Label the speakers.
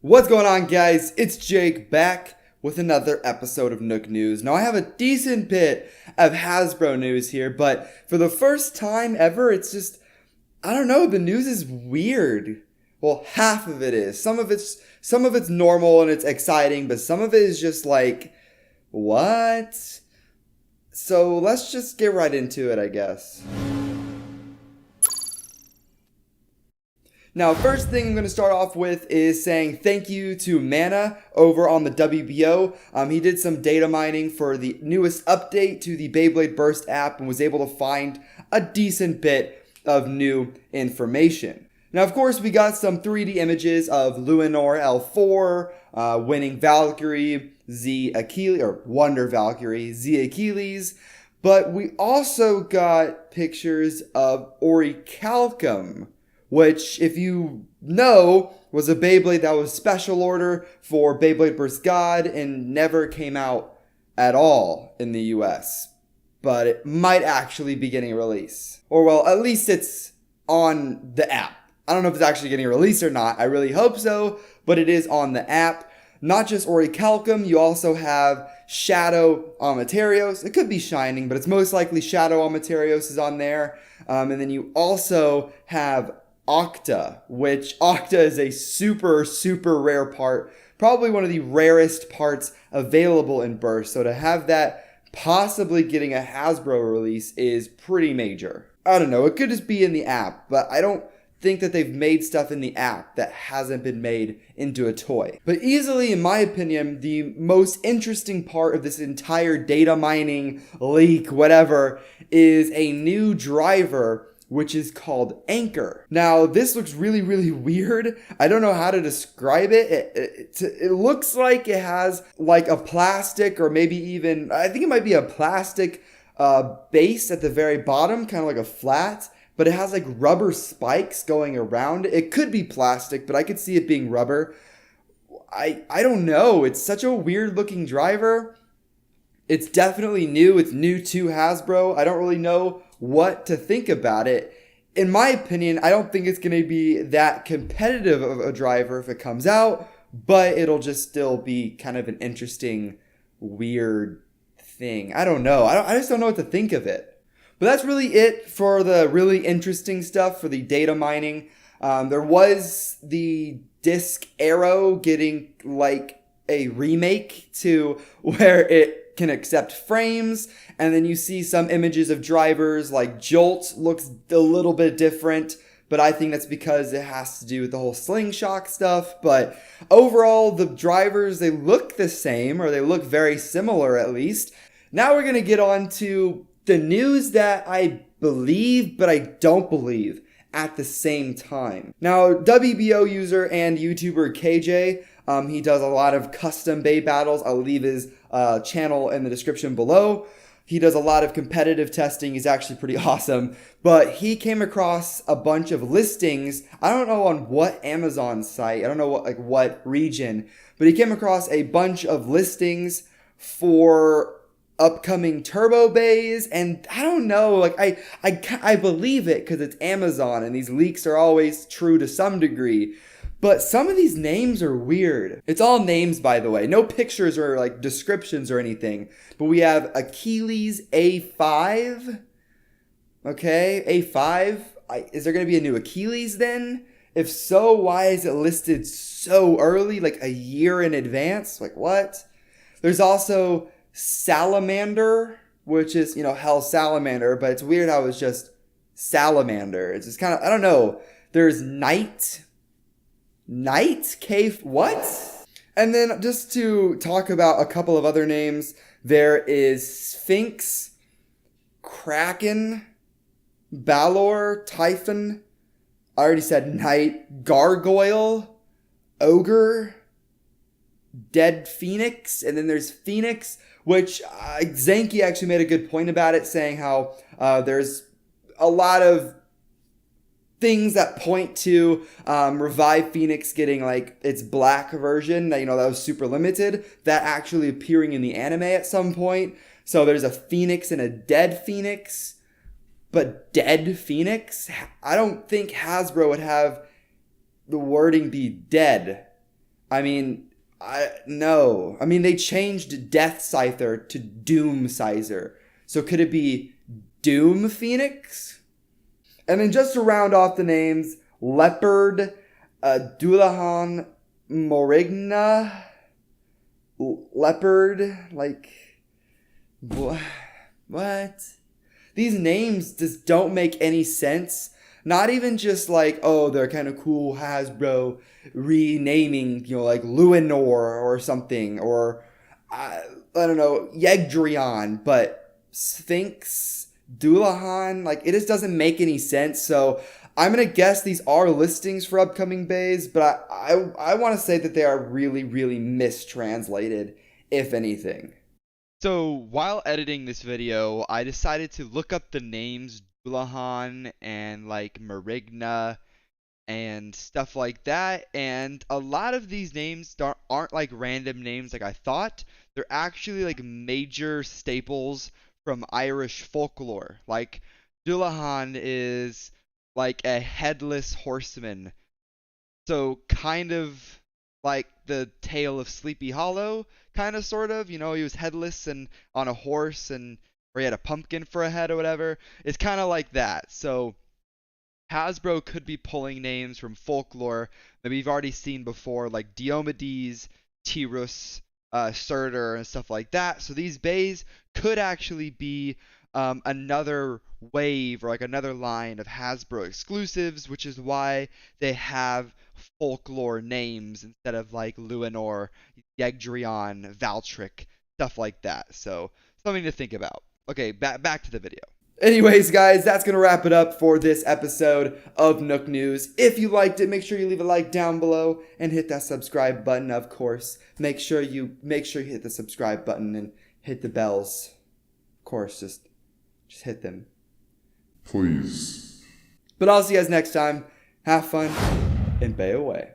Speaker 1: What's going on, guys? It's Jake back with another episode of Nook News. Now, I have a decent bit of Hasbro news here, but for the first time ever, it's just, I don't know, the news is weird. Well, half of it is. Some of it's normal and it's exciting, but some of it is just like, what? So let's just get right into it, I guess. Now, first thing I'm going to start off with is saying thank you to Mana over on the WBO. He did some data mining for the newest update to the Beyblade Burst app and was able to find a decent bit of new information. Now, of course, we got some 3D images of Luinor L4, winning Valkyrie, Z Achilles, or Wonder Valkyrie, Z Achilles, but we also got pictures of Orichalcum, which, if you know, was a Beyblade that was special order for Beyblade Burst God and never came out at all in the US. But it might actually be getting a release. Or, well, at least it's on the app. I don't know if it's actually getting a release or not. I really hope so, but it is on the app. Not just Orichalcum, you also have Shadow Amaterios. It could be Shining, but it's most likely Shadow Amaterios is on there. And then you also have Octa, which Octa is a super rare part, probably one of the rarest parts available in Burst, so to have that possibly getting a Hasbro release is pretty major. I don't know, it could just be in the app, but I don't think that they've made stuff in the app that hasn't been made into a toy. But easily, in my opinion, the most interesting part of this entire data mining leak, whatever, is a new driver which is called Anchor. Now, this looks really weird. I don't know how to describe it. It looks like it has like a plastic, or maybe even, I think it might be a plastic base at the very bottom, kind of like a flat, but it has like rubber spikes going around. It could be plastic, but I could see it being rubber. I don't know. It's such a weird looking driver. It's definitely new. It's new to Hasbro. I don't really know what to think about it. In my opinion, I don't think it's going to be that competitive of a driver if it comes out, but it'll just still be kind of an interesting, weird thing. I don't know. I just don't know what to think of it. But that's really it for the really interesting stuff for the data mining. There was the Disc Arrow getting like a remake to where it can accept frames, and then you see some images of drivers like Jolt looks a little bit different, but I think that's because it has to do with the whole slingshot stuff. But overall, the drivers, they look the same, or they look very similar at least. Now we're going to get on to the news that I believe, but I don't believe at the same time. Now, WBO user and YouTuber KJ, he does a lot of custom Bay battles. I'll leave his channel in the description below. He does a lot of competitive testing. He's actually pretty awesome. But he came across a bunch of listings. I don't know on what Amazon site. I don't know what region. But he came across a bunch of listings for upcoming Turbo Bays, and I don't know, like I believe it because it's Amazon and these leaks are always true to some degree, but some of these names are weird. It's all names, by the way, no pictures or like descriptions or anything, but we have Achilles A5. Okay, A5. Is there going to be a new Achilles then? If so, why is it listed so early, like a year in advance? Like what? There's also Salamander, which is, Hell Salamander, but it's weird how it's just Salamander. It's just kind of, I don't know. There's Knight Cave, what? And then just to talk about a couple of other names, there is Sphinx, Kraken, Balor, Typhon, I already said Knight, Gargoyle, Ogre, Dead Phoenix, and then there's Phoenix, which Zanky actually made a good point about it, saying how there's a lot of things that point to Revive Phoenix getting like its black version, that was super limited, that actually appearing in the anime at some point. So there's a Phoenix and a Dead Phoenix, but Dead Phoenix? I don't think Hasbro would have the wording be dead. I mean, no. I mean, they changed Death Scyther to Doom Sizer. So could it be Doom Phoenix? And then just to round off the names, Leopard, Dullahan, Morigna, Leopard, like, what? These names just don't make any sense. Not even just like, oh, they're kind of cool Hasbro renaming, like Luinor or something, or I don't know, Yegdrion, but Sphinx, Dullahan, like it just doesn't make any sense. So I'm gonna guess these are listings for upcoming bays, but I want to say that they are really, really mistranslated, if anything.
Speaker 2: So while editing this video, I decided to look up the names Dullahan and like Marigna and stuff like that, and a lot of these names aren't like random names like I thought. They're actually like major staples from Irish folklore. Like Dullahan is like a headless horseman, so kind of like the tale of Sleepy Hollow, kind of sort of. He was headless and on a horse, and or he had a pumpkin for a head or whatever. It's kind of like that. So Hasbro could be pulling names from folklore that we've already seen before, like Diomedes, Tyrus, Surtur, and stuff like that. So these bays could actually be another wave or like another line of Hasbro exclusives, which is why they have folklore names instead of like Luinor, Yegdrion, Valtric, stuff like that. So something to think about. Okay, back to the video.
Speaker 1: Anyways, guys, that's going to wrap it up for this episode of Nook News. If you liked it, make sure you leave a like down below and hit that subscribe button, of course. Make sure you hit the subscribe button and hit the bells. Of course, just hit them.
Speaker 3: Please.
Speaker 1: But I'll see you guys next time. Have fun and bay away.